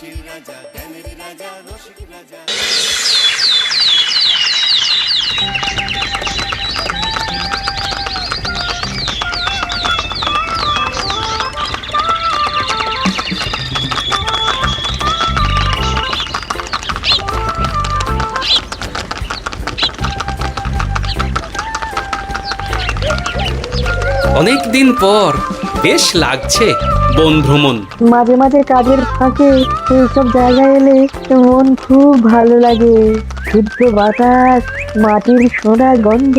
হাসির রাজা, জ্ঞানের রাজা, রসিক রাজা। অনেক দিন পর বেশ লাগছে বন ভ্রমণ। মাঝে মাঝে কাজের ফাঁকে এইসব জায়গায় এলে মন খুব ভালো লাগে। শুদ্ধ বাতাস, মাটির সোনা গন্ধ,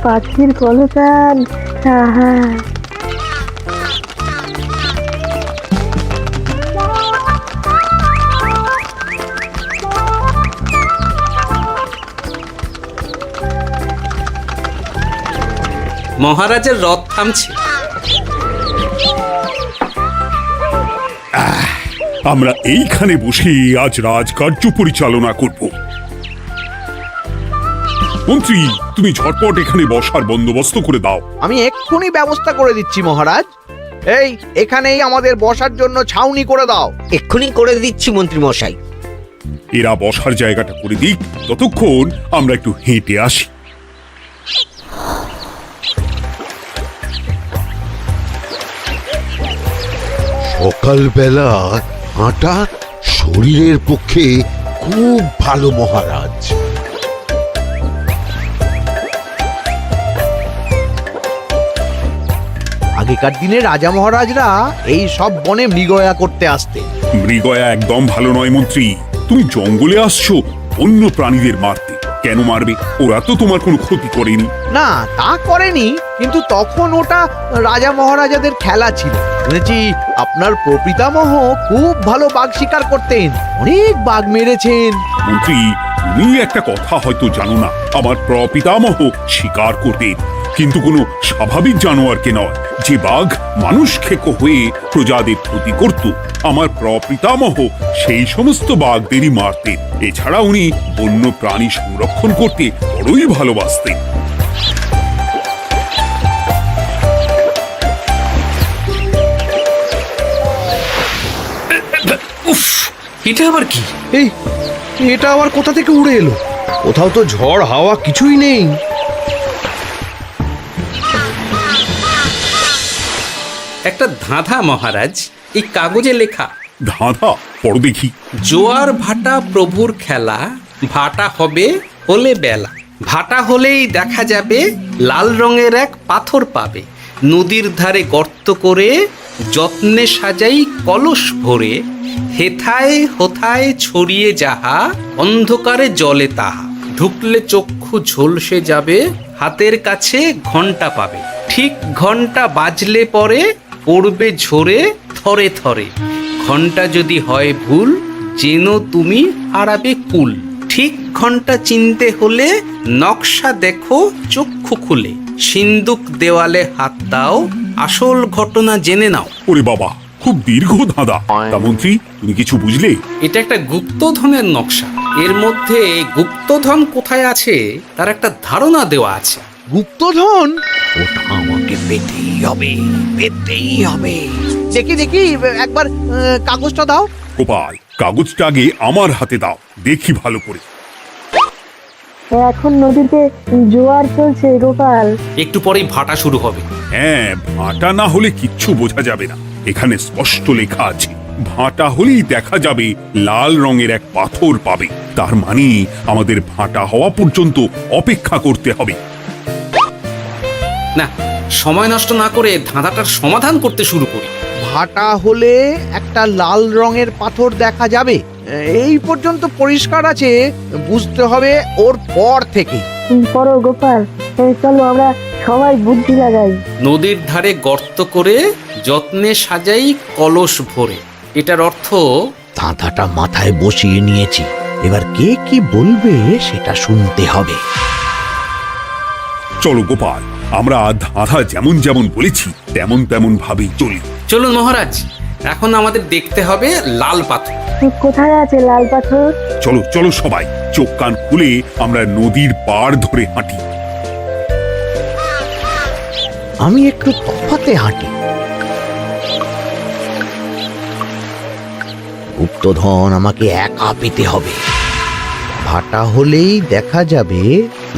পাখির কলতান, আহা। মহারাজের রথ থামছে। আমরা এইখানে বসে আজ রাজকার্য পরিচালনা করব। মন্ত্রী, তুমি ঝটপট এখানে বসার বন্দোবস্ত করে দাও। আমি এক্ষুনি ব্যবস্থা করে দিচ্ছি মহারাজ। এই এখানেই আমাদের বসার জন্য ছাউনি করে দাও। এক্ষুনি করে দিচ্ছি মন্ত্রী মশাই। এরা বসার জায়গাটা করে দিক, ততক্ষণ আমরা একটু হেঁটে আসি। সকালবেলা হাঁটা শরীরের পক্ষে খুব ভালো মহারাজ। আগেকার দিনে রাজা মহারাজরা এই সব বনে মৃগয়া করতে আসতেন। মৃগয়া একদম ভালো নয় মন্ত্রী। তুমি জঙ্গলে আসছো অন্য প্রাণীদের মারতে। কেন মারবে? ওরা তো তোমার কোনো ক্ষতি করেনি। না, তা করেনি, কিন্তু তখন ওটা রাজা মহারাজাদের খেলা ছিল। শুনেছি আপনার প্রপিতামহ খুব ভালো বাঘ শিকার করতেন, অনেক বাঘ মেরেছেন। মন্ত্রী, তুমি একটা কথা হয়তো জানো না। আমার প্রপিতামহ শিকার করতেন, কিন্তু কোনো স্বাভাবিক জানোয়ারকে নয়। যে বাঘ মানুষ খেকো হয়ে প্রজাদের ক্ষতি করত, আমার প্রপিতামহ সেই সমস্ত বাঘদেরই মারতেন। এছাড়া উনি বন্য প্রাণী সংরক্ষণ করতে বড়ই ভালোবাসতেন। উফ, এটা আবার কি? এই এটা আবার কোথা থেকে উড়ে এলো? কোথাও তো ঝড় হাওয়া কিছুই নেই। একটা ধাঁধা মহারাজ, এই কাগজে লেখা। ধাঁধা? পড়ো দেখি। জোয়ার ভাটা প্রভুর খেলা, ভাটা হবে হলে বেলা। ভাটা হলেই দেখা যাবে লাল রঙের এক পাথর পাবে। নদীর ধারে গর্ত করে যত্নে সাজাই কলস ভরে। হেথায় হোথায় ছড়িয়ে যাহা, অন্ধকারে জলে তাহা। ঢুকলে চক্ষু ঝলসে যাবে, হাতের কাছে ঘন্টা পাবে। ঠিক ঘন্টা বাজলে পরে পড়বে ঝরে থরে থরে। ঘন্টা যদি হয় ভুল, যেন তুমি হারাবে কুল। ঠিক ঘন্টা চিনতে হলে নকশা দেখো চক্ষু খুলে। সিন্দুক দেওয়ালে হাত দাও, আসল ঘটনা জেনে নাও। ওরে বাবা, খুব দীর্ঘ ধাঁধা। তা মন্ত্রী, তুমি কিছু বুঝলে? এটা একটা গুপ্তধনের নকশা। এর মধ্যে গুপ্তধন কোথায় আছে তার একটা ধারণা দেওয়া আছে। গুপ্তধন? ওটা আমাকে পেতেই হবে, পেতেই হবে। দেখি দেখি, একবার কাগজটা দাও। গোপাল, কাগজটা আগে আমার হাতে দাও, দেখি ভালো করে। এখন নদীতে জোয়ার চলছে গোপাল। একটু পরেই ভাটা শুরু হবে। হ্যাঁ, ভাটা না হলে কিচ্ছু বোঝা যাবে না। এখানে স্পষ্ট লেখা আছে, ভাটা হলেই দেখা যাবে লাল রঙের এক পাথর পাবে। তার মানে আমাদের ভাটা হওয়া পর্যন্ত অপেক্ষা করতে হবে। না, সময় নষ্ট না করে ধাঁধাটার সমাধান করতে শুরু করি। ভাটা হলে একটা লাল রঙের পাথর দেখা যাবে, এই পর্যন্ত পরিষ্কার আছে। বুঝতে হবে ওর পর থেকে। পড়ো গোপাল, চলো আমরা সবাই বুদ্ধি লাগাই। নদীর ধারে গর্ত করে যত্নে সাজাই কলস ভরে। এটার অর্থ, ধাঁধাটা মাথায় বসিয়ে নিয়েছি, এবার কে কি বলবে সেটা শুনতে হবে। চলো গোপাল, আমরা ধাঁধা যেমন যেমন বলেছি তেমন তেমন ভাবেই চলি। চলুন মহারাজ, এখন আমাদের দেখতে হবে লাল পাথর। কোথায় আছে লাল পাথর? চলো চলো সবাই, চোখ কান খুলে আমরা নদীর পাড় ধরে হাঁটি। আমি একটু তফাতে হাঁটি। গুপ্তধন আমাকে একা পেতে হবে। ভাটা হলেই দেখা যাবে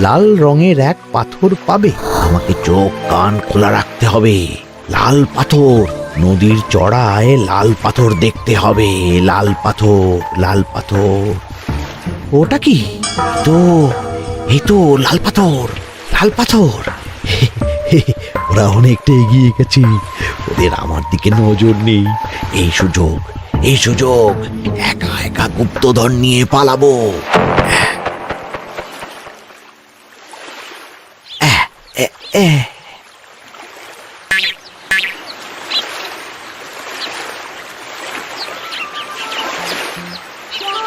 লাল রঙের এক পাথর পাবে। আমাকে চোখ কান খোলা রাখতে হবে। লাল পাথর, নদীর চড়ায় লাল পাথর দেখতে হবে। লাল পাথর, লাল পাথর। ওটা কি? এই তো লাল পাথর, লাল পাথর। ওরা অনেকটা এগিয়ে গেছে, ওদের আমার দিকে নজর নেই। এই সুযোগ, এই সুযোগ, একা একা গুপ্তধন নিয়ে পালাবো।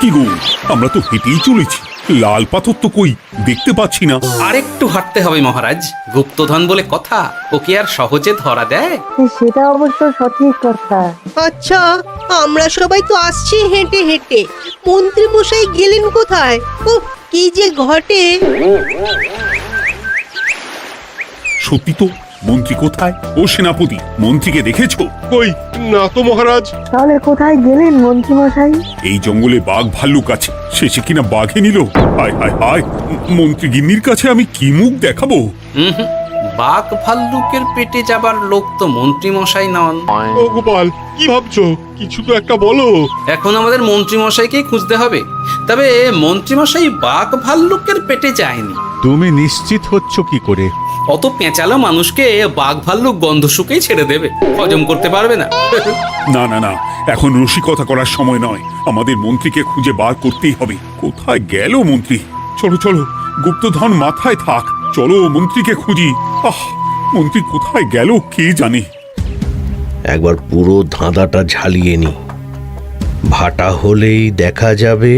কি গো, আমরা তো হেঁটেই চলেছি, লাল পাথর তো কই দেখতে পাচ্ছি না। আরেকটু হাঁটতে হবে মহারাজ, গুপ্তধন বলে কথা, ওকে আর সহজে ধরা দেয়? সেটা অবশ্য সঠিক কথা। আচ্ছা, আমরা সবাই তো আসছি হেঁটে হেঁটে, মন্ত্রী মশাই গেলেন কোথায়? ও কি যে ঘটে! সত্যি তো, মন্ত্রী কোথায়? ও সেনাপতি, মন্ত্রীকে দেখেছো? কই না তো মহারাজ। তাহলে কোথায় গেলেন মন্ত্রী মশাই? এই জঙ্গলে বাঘ ভাল্লুক আছে, শেষে কিনা বাঘে নিল। হায় হায় হায়, মন্ত্রী গিন্নির কাছে আমি কি মুখ দেখাবো? হুম, বাঘ ভাল্লুকের পেটে যাবার লোক তো মন্ত্রী মশাই নন। ও গোপাল, কি ভাবছো? কিছু তো একটা বলো। এখন আমাদের মন্ত্রী মশাইকেই খুঁজতে হবে। তবে মন্ত্রী মশাই বাঘ ভাল্লুকের পেটে যায়নি। তুমি নিশ্চিত হচ্ছ কি করে? অত পেঁচালো মানুষকে বাঘ ভাল্লুক গন্ধ শুকেই ছেড়ে দেবে, হজম করতে পারবে না। না না না, এখন রসিকতা করার সময় নয়, আমাদের মন্ত্রীকে খুঁজে বার করতেই হবে। কোথায় গেল মন্ত্রী? চলো চলো, গুপ্তধন মাথায় থাক, চলো মন্ত্রীকে খুঁজি। মন্ত্রী কোথায় গেল কে জানে। একবার পুরো ধাঁধাটা ঝালিয়ে নি। ভাটা হলেই দেখা যাবে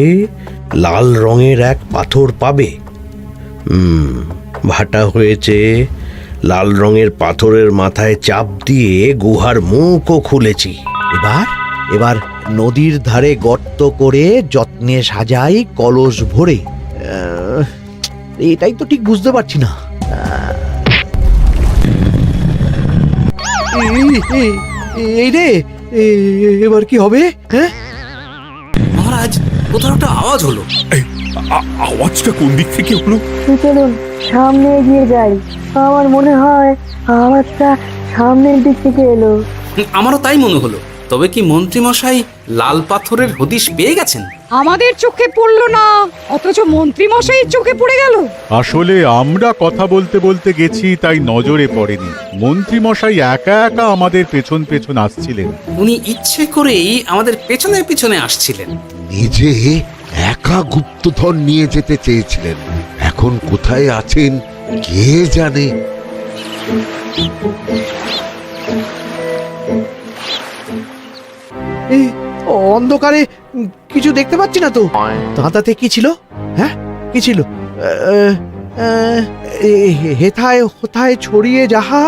লাল রঙের এক পাথর পাবে। ভাটা হয়েছে, লাল রঙের পাথরের মাথায় চাপ দিয়ে গুহার মুখও খুলেছি। এবার নদীর ধারে গর্ত করে যত্নে সাজাই কলস ভরে। এটাই তো ঠিক বুঝতে পারছি না। এই রে, এবার কি হবে? হ্যাঁ মহারাজ, কোথাও একটা আওয়াজ হলো। এই, আওয়াজটা কোন দিক থেকে হলো? চলুন সামনে এগিয়ে যাই। আমার মনে হয় আওয়াজটা সামনের দিক থেকে এলো। আমারও তাই মনে হলো। তবে কি মন্ত্রী মশাই লাল পাথরের হদিশ পেয়ে গেছেন? আমাদের চোখে পড়লো না, অথচ মন্ত্রী মশাইয়ের চোখে পড়ে গেল। আসলে আমরা কথা বলতে বলতে গেছি, তাই নজরে পড়েনি। মন্ত্রী মশাই একা একা আমাদের পেছন পেছন আসছিলেন। উনি ইচ্ছে করেই আমাদের পেছনে পেছনে আসছিলেন। নিজে একা গুপ্তধন নিয়ে যেতে চেয়েছিলেন, এখন কোথায় আছেন কে জানে। এই অন্ধকারে কিছু দেখতে পাচ্ছি না তো। দাঁতাতে কি ছিল? হ্যাঁ, কি ছিল? হেথায় হোথায় ছড়িয়ে যাহা,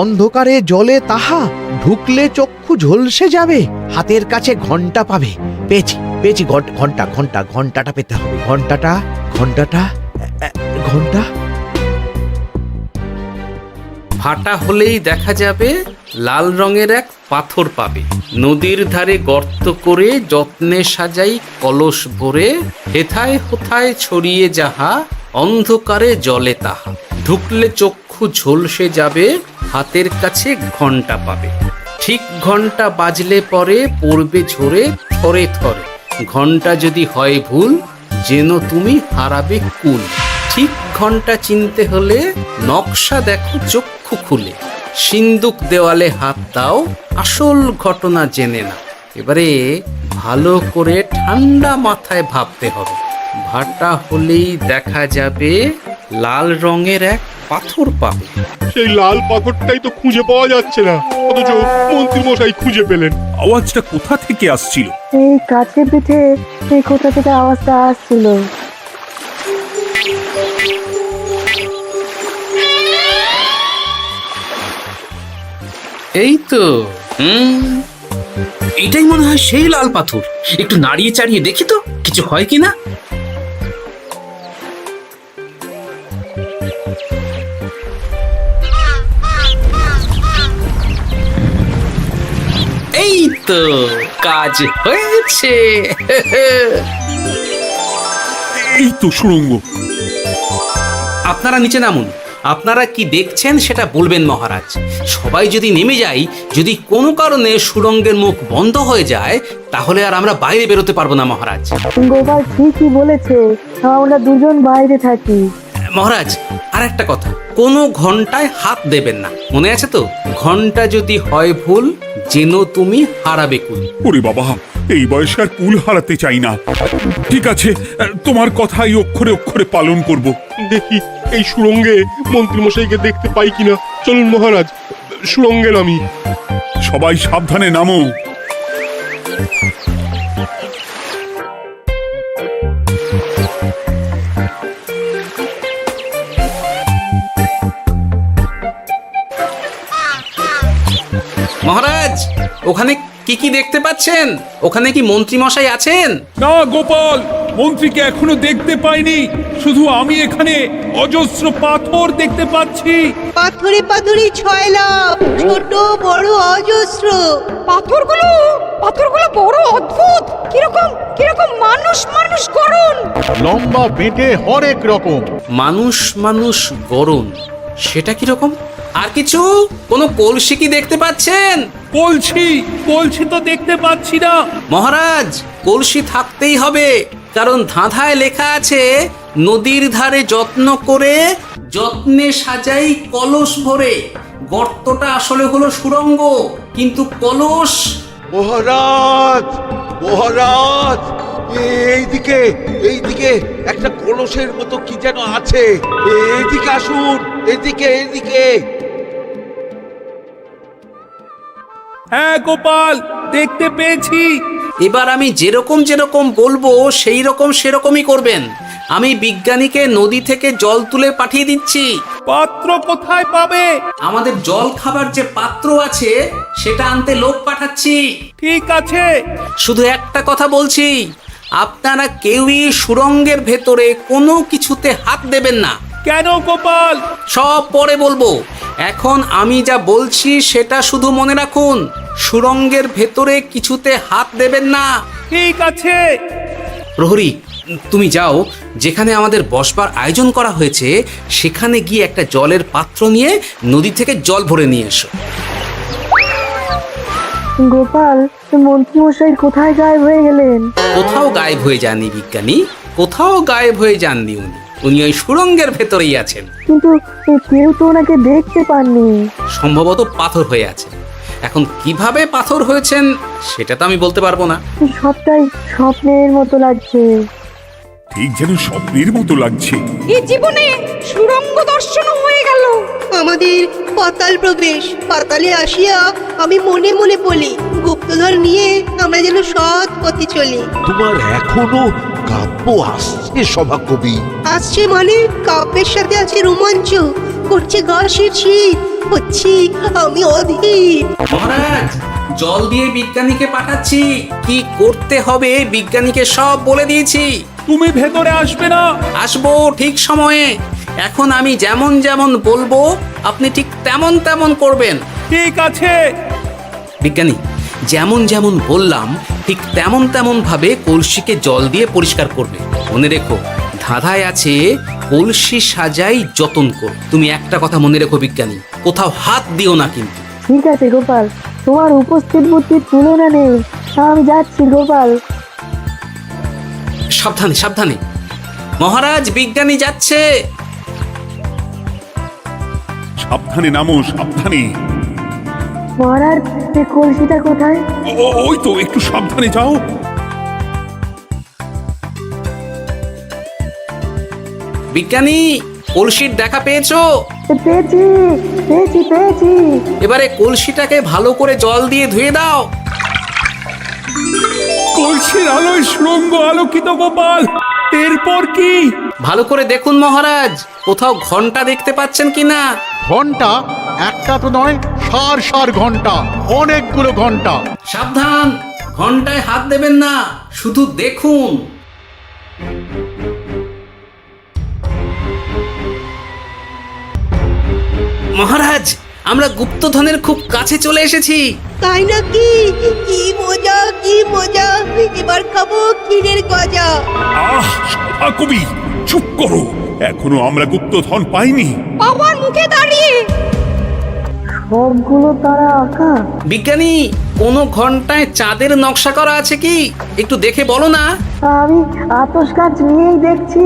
অন্ধকারে জলে তাহা, ঢুকলে চক্ষু ঝলসে যাবে, হাতের কাছে ঘন্টা পাবে। পেয়েছি পেয়েছি, ঘন্টা ঘন্টা ঘন্টাটা পেতে হবে। ঘন্টা। ভাটা হলেই দেখা যাবে লাল রঙের এক পাথর পাবে। নদীর ধারে গর্ত করে যত্নে সাজাই কলস ভরে, হেথায় হোথায় ছড়িয়ে যাহা, অন্ধকারে জলে তাহা, ঢুকলে চক্ষু ঝলসে যাবে, হাতের কাছে ঘন্টা পাবে। ঠিক ঘন্টা বাজলে পরে পড়বে ঝরে থরে থরে, ঘন্টা যদি হয় ভুল যেন তুমি হারাবে কুল। ঠিক ঘন্টা চিনতে হলে নকশা দেখো চক্ষু খুলে, সিন্দুক দেওয়ালে হাত দাও, আসল ঘটনা জেনে না। এবারে ভালো করে ঠান্ডা মাথায় ভাবতে হবে। ভাটা হলেই দেখা যাবে লাল রঙের এক পাথর পাবে। সেই লাল পাথরটাই তো খুঁজে পাওয়া যাচ্ছে না, অথচ মন্ত্রী মশাই খুঁজে পেলেন। আওয়াজটা কোথা থেকে আসছিল? এই কাছে পিঠে এই কোথা থেকে আওয়াজটা আসছিল। এই তো, এটাই মনে হয় সেই লাল পাথর। একটু নাড়িয়ে চাড়িয়ে দেখি তো কিছু হয় কিনা। এই তো কাজ হয়েছে। এই তো সুড়ঙ্গ। আপনারা নিচে নামুন। আপনারা কি দেখছেন সেটা বলবেন মহারাজ। সবাই যদি নেমে যাই, যদি কোনো কারণে সুড়ঙ্গের মুখ বন্ধ হয়ে যায়, তাহলে আর আমরা বাইরে বেরোতে পারবো না মহারাজ। গোপাল ঠিকই বলেছে, আমরা দুজন বাইরে থাকি। মহারাজ, আর একটা কথা, কোনো ঘন্টায় হাত দেবেন না, মনে আছে তো? ঘন্টা যদি হয় ভুল, যেন তুমি হারাবে কুল। ওরে বাবা, এই বয়সে আর কুল হারাতে চাই না। ঠিক আছে, তোমার কথাই অক্ষরে অক্ষরে পালন করব। দেখি এই সুড়ঙ্গে মন্ত্রীমশাইকে দেখতে পাই কিনা। চলুন মহারাজ, সুড়ঙ্গে নামি। সবাই সাবধানে নামো। মহারাজ, ওখানে কি কি দেখতে পাচ্ছেন? ওখানে কি মন্ত্রী মশাই আছেন? না গোপাল, মন্ত্রীকে এখনো দেখতে পাইনি। শুধু আমি এখানে অজস্র পাথর দেখতে পাচ্ছি। পাথরে পাথরে ছয়লা, ছোট বড় অজস্র। পাথরগুলো বড় অদ্ভুত, কিরকম কিরকম মানুষ মানুষ গড়ন। লম্বা বেঁটে হরেক রকম। মানুষ মানুষ গরম, সেটা কি রকম? আর কিছু? কোনো কলসি কি দেখতে পাচ্ছেন? কলসি তো দেখতে পাচ্ছি না। মহারাজ, কলসি থাকতেই হবে, কারণ ধাঁধায় লেখা আছে, নদীর ধারে যত্ন করে যত্নে সাজাই কলস ভরে। গর্তটা আসলে হলো সুড়ঙ্গ, কিন্তু কলস। মহারাজ, মহারাজ, এইদিকে এইদিকে একটা কলসের মতো কি যেন আছে। এইদিকে আসুন, এদিকে এদিকে। হ্যাঁ গোপাল, দেখতে পেয়েছি। এবার আমি যেরকম যেরকম বলবো সেই রকম সেরকমই করবেন। আমি বিজ্ঞানীকে নদী থেকে জল তুলে পাঠিয়ে দিচ্ছি। পাত্র কোথায় পাবে? আমাদের জল খাবার যে পাত্র আছে সেটা আনতে লোক পাঠাচ্ছি। ঠিক আছে। শুধু একটা কথা বলছি, আপনারা কেউই সুড়ঙ্গের ভেতরে কোনো কিছুতে হাত দেবেন না। কেন গোপাল? সব পরে বলবো, এখন আমি যা বলছি সেটা শুধু মনে রাখুন। সুড়ঙ্গের ভেতরে কিছুতে হাত দেবেন না। ঠিক আছে। প্রহরী, তুমি যাও, যেখানে আমাদের বসবার আয়োজন করা হয়েছে সেখানে গিয়ে একটা জলের পাত্র নিয়ে নদী থেকে জল ভরে নিয়ে এসো। গোপাল, মন্ত্রী মশাই কোথায় গায়েব হয়ে গেলেন? কোথাও গায়েব হয়ে যাননি বিজ্ঞানী, কোথাও গায়েব হয়ে যাননি উনি। উনি ওই সুড়ঙ্গের ভেতরেই আছেন। কিন্তু কেউ তো ওনাকে দেখতে পাননি। সম্ভবত পাথর হয়ে আছে। এখন কিভাবে পাথর হয়েছেন সেটা তো আমি বলতে পারবো না। সবটাই স্বপ্নের মতো লাগছে। ঠিক যেন স্বপ্নের মতো লাগছে। এই জীবনে সুড়ঙ্গ দর্শন হয়ে গেল। আমাদের পাতাল প্রবেশ। পাতালে আসিয়া আমি মনে মনে বলি, গুপ্তধর নিয়ে আমরা যেন সৎ পথে চলি। তোমার এখনো কাব্য আসছে সভাকবি? আসছে মানে কাব্যের সাথে আছে রোমাঞ্চ, করছে গা শীত, হচ্ছি আমি অধীর। মহারাজ, জল দিয়ে বিজ্ঞানীকে পাঠাচ্ছি। কি করতে হবে বিজ্ঞানীকে সব বলে দিয়েছি। তুমি ভেতরে আসবে না? আসবো ঠিক সময়ে। এখন আমি যেমন যেমন বলবো আপনি ঠিক তেমন তেমন করবেন। ঠিক আছে। বিজ্ঞানী, যেমন যেমন বললাম ঠিক তেমন তেমন ভাবে কলসিকে জল দিয়ে পরিষ্কার করবে। মনে রেখো, ধাঁধায় আছে কলসি সাজাই যতন কর। তুমি একটা কথা মনে রেখো বিজ্ঞানী, কোথাও হাত দিও না কিন্তু। ঠিক আছে গোপাল, তোমার উপস্থিত বুদ্ধির তুলনা নেই। আমি যাচ্ছি গোপাল। সাবধানে সাবধানে। মহারাজ, বিজ্ঞানী যাচ্ছে। সাবধানে নামো, সাবধানে। মহারাজ, কলসিটা কোথায়? ওই তো, একটু সাবধানে যাও। বিজ্ঞানী, কলসির দেখা পেয়েছো? পেয়েছি পেয়েছি পেয়েছি। এবারে কলসিটাকে ভালো করে জল দিয়ে ধুয়ে দাও। কলসির আলোয় সুড়ঙ্গ আলোকিত গোপাল। এরপর কি? ভালো করে দেখুন মহারাজ, কোথাও ঘন্টা দেখতে পাচ্ছেন কিনা? ঘন্টা? একটা তো নয়, সার সার ঘন্টা, অনেকগুলো ঘন্টা। সাবধান, ঘন্টায় হাত দেবেন না, শুধু দেখুন। মহারাজ, আমরা গুপ্তধনের খুব কাছে চলে এসেছি। তাই নাকি? কি মজা কি মজা, এবার খাবো ক্ষীরের গজা। আহ সভা কবি, চুপ করো, এখনো আমরা গুপ্তধন পাইনি। বাবার মুখে দাঁড়িয়ে সবগুলো তারা আঁকা। বিজ্ঞানী, কোনো ঘন্টায় চাঁদের নকশা করা আছে কি? একটু দেখে বলো না। আমি আতস কাজ নিয়েই দেখছি,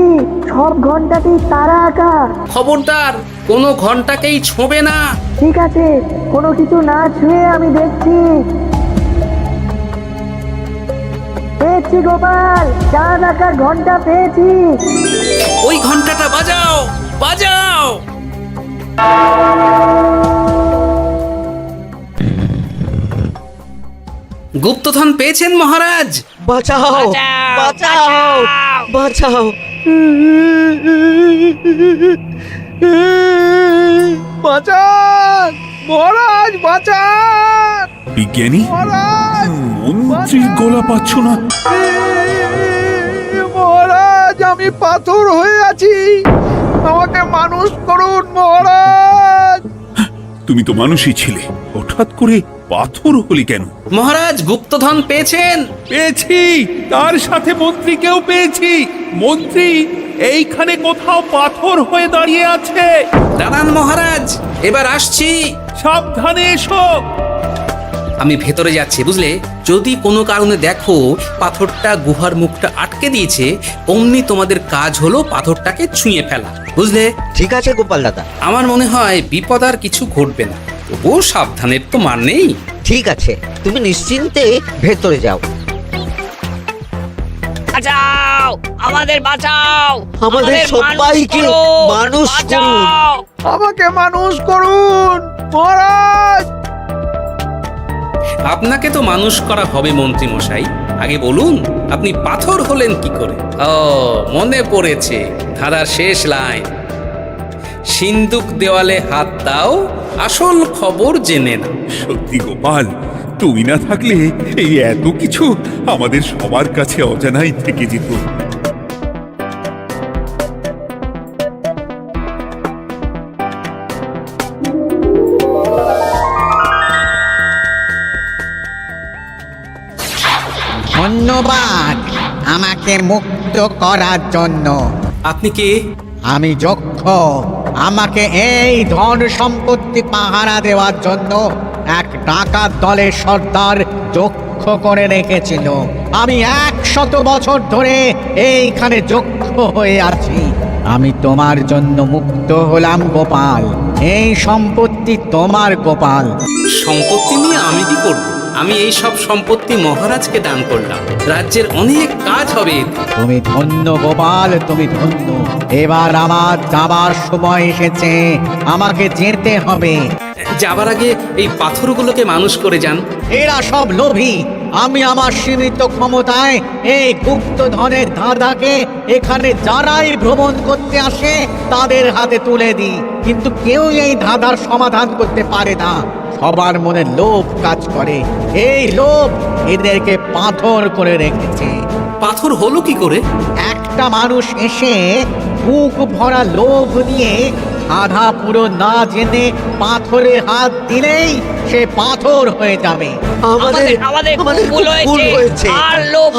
সব ঘন্টাতেই তারা আঁকা। খবরদার, কোনো ঘন্টাকেই ছোঁবে না। ঠিক আছে, কোনো কিছু না ছুঁয়ে আমি দেখছি। পেয়েছি গোপাল, চাঁদ আঁকার ঘন্টা পেয়েছি। ওই ঘন্টাটা বাজাও, বাজাও। গুপ্তধন পেয়েছেন মহারাজ? বাঁচাও বাঁচাও বাঁচাও, বাঁচান মহারাজ, বাঁচান বিজ্ঞানী, মহারাজ, মন্ত্রীর গলা পাচ্ছ না? মহারাজ, আমি পাথর হয়ে আছি, আমাকে মানুষ করুন মহারাজ। তুমি তো মানুষই ছিলে, হঠাৎ করে পাথর হলি কেন? মহারাজ, গুপ্তধন পেয়েছেন? পেয়েছি, তার সাথে মন্ত্রীকেও পেয়েছি। মন্ত্রী এইখানে কোথাও পাথর হয়ে দাঁড়িয়ে আছে। দাঁড়ান মহারাজ, এবার আসছি। সাবধানে এসো। আমি ভেতরে যাচ্ছি, বুঝলে? যদি কোনো কারণে দেখো পাথরটা গুহার মুখটা আটকে দিয়েছে, অমনি তোমাদের কাজ হলো পাথরটাকে ছুঁয়ে ফেলা, বুঝলে? ঠিক আছে গোপাল দাদা, আমার মনে হয় বিপদ আর কিছু ঘটবে না, তবুও সাবধানের তো মান নেই। ঠিক আছে, তুমি নিশ্চিন্তে ভেতরে যাও। বাঁচাও, আমাদের বাঁচাও, আমাদের সবাইকে মানুষ করুন। আমাকে মানুষ করুন মহারাজ। আপনাকে তো মানুষ করা হবে মন্ত্রী মশাই। আগে বলুন, আপনি পাথর হলেন কি করে? ও, মনে পড়েছে ধারার শেষ লাইন, সিন্দুক দেওয়ালে হাত দাও, আসল খবর জেনে না। সত্যি গোপাল, তুমি না থাকলে এই এত কিছু আমাদের সবার কাছে অজানাই থেকে যেত। ধন্যবাদ আমাকে মুক্ত করার জন্য। আপনি কে? আমি যক্ষ। আমাকে এই ধন সম্পত্তি পাহারা দেওয়ার জন্য এক ডাকাত দলের সর্দার যক্ষ করে রেখেছিল। আমি 100 বছর ধরে এইখানে যক্ষ হয়ে আছি। আমি তোমার জন্য মুক্ত হলাম গোপাল। এই সম্পত্তি তোমার গোপাল। সম্পত্তি নিয়ে আমি কি করব? আমি এই সব সম্পত্তি মহারাজকে দান করলাম, রাজ্যের অনেক কাজ হবে। তুমি ধন্য গোপাল, তুমি ধন্য। এবার আমার যাবার সময় এসেছে, আমাকে যেতে হবে। যাবার আগে এই পাথরগুলোকে মানুষ করে যান। এরা সব লোভী। আমি আমার সীমিত ক্ষমতায় এই গুপ্তধনের ধাঁধাকে এখানে যারাই ভ্রমণ করতে আসে তাদের হাতে তুলে দিই, কিন্তু কেউ এই ধাঁধার সমাধান করতে পারে না। সবার মনে লোভ কাজ করে, এই লোভ এদেরকে পাথর করে রেখেছে। পাথর হলো কি করে? একটা মানুষ এসে বুক ভরা লোভ নিয়ে আধা পুরো না জেনে পাথরে হাত দিলেই সে পাথর হয়ে যাবে। আমাদের ভুল হয়েছে, আর লোভ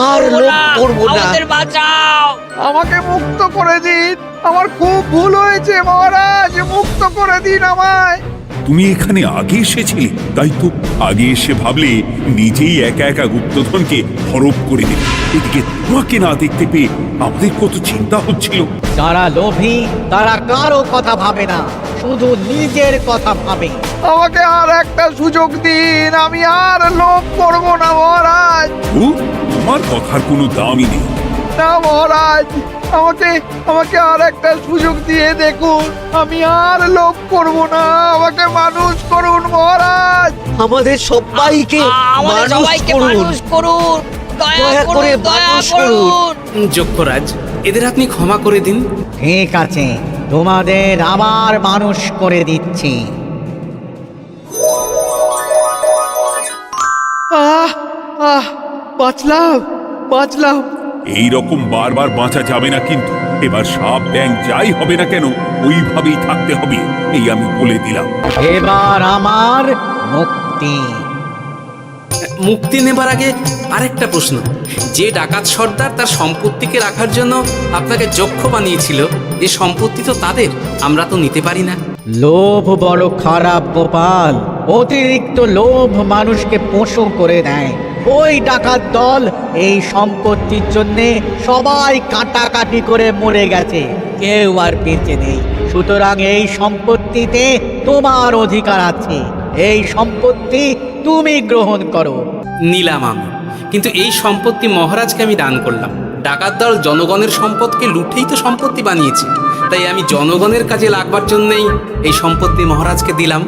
করবো না, আমাদের বাঁচাও। আমাকে মুক্ত করে দিন, আমার খুব ভুল হয়েছে মহারাজ, মুক্ত করে দিন আমায়। তুমি এখানে আগে এসেছিলে, তাই তো আগে এসে ভাবলে নিজেই একা একা গুপ্তধনকে হরপ করে দেবে। এদিকে তোমাকে না দেখতে পেয়ে আমাদের কত চিন্তা হচ্ছিল। যারা লোভী তারা কারো কথা ভাবে না, শুধু নিজের কথা ভাবে। আমাকে আর একটা সুযোগ দিন, আমি আর লোভ করব না মহারাজ। ও, তোমার কথার কোনো দামই নেই। না মহারাজ, আমাকে আর একটা সুযোগ দিয়ে দেখুন, আমি আর লোভ করব না, আমাকে মানুষ করুন মহারাজ। আমাদের সবাইকে মানুষ করুন, দয়া করে মানুষ করুন। যক্ষরাজ, এদের আপনি ক্ষমা করে দিন। ঠিক আছে, তোমাদের আবার মানুষ করে দিচ্ছি। আহ আহ, বাঁচলাম। এই রকম বারবার বাঁচা যাবে না কিন্তু। এবার সাপ ব্যাং যাই হবে না কেন ওইভাবেই থাকতে হবে, এই আমি বলে দিলাম। এবার আমার মুক্তি। মুক্তি নেবার আগে আরেকটা প্রশ্ন, যে ডাকাত সর্দার তার সম্পত্তিকে রাখার জন্য আপনাকে যক্ষ বানিয়েছিল, এই সম্পত্তি তো তাদের, আমরা তো নিতে পারি না। লোভ বড় খারাপ গোপাল, অতিরিক্ত লোভ মানুষকে পশু করে দেয়। ওই ডাকাত দল এই সম্পত্তির জন্যে সবাই কাটাকাটি করে মরে গেছে, কেউ আর বেঁচে নেই। সুতরাং এই সম্পত্তিতে তোমার অধিকার আছে, এই সম্পত্তি তুমি গ্রহণ করো। নিলাম আমি, কিন্তু এই সম্পত্তি মহারাজকে আমি দান করলাম। ডাকাত দল জনগণের সম্পদকে লুঠেই তো সম্পত্তি বানিয়েছে, তাই আমি জনগণের কাজে লাগবার জন্যই এই সম্পত্তি মহারাজকে দিলাম।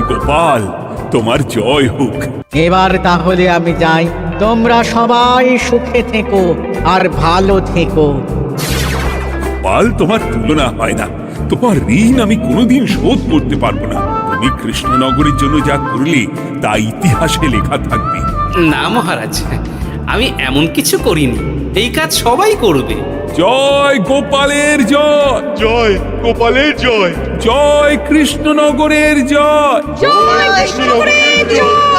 গোপাল, তোমার জয় হোক। এবার তাহলে আমি যাই, তোমরা সবাই সুখে থেকো আর ভালো থেকো। গোপাল, তোমার তুলনা হয় না, তোমার ঋণ আমি কোনোদিন শোধ করতে পারবো না। তুমি কৃষ্ণনগরের জন্য যা করলে তা ইতিহাসে লেখা থাকবে। না মহারাজ, আমি এমন কিছু করিনি, এই কাজ সবাই করবে। জয় গোপালের জয়, জয় গোপালের জয়, জয় কৃষ্ণনগরের জয়। জয় কৃষ্ণনগরের জয়।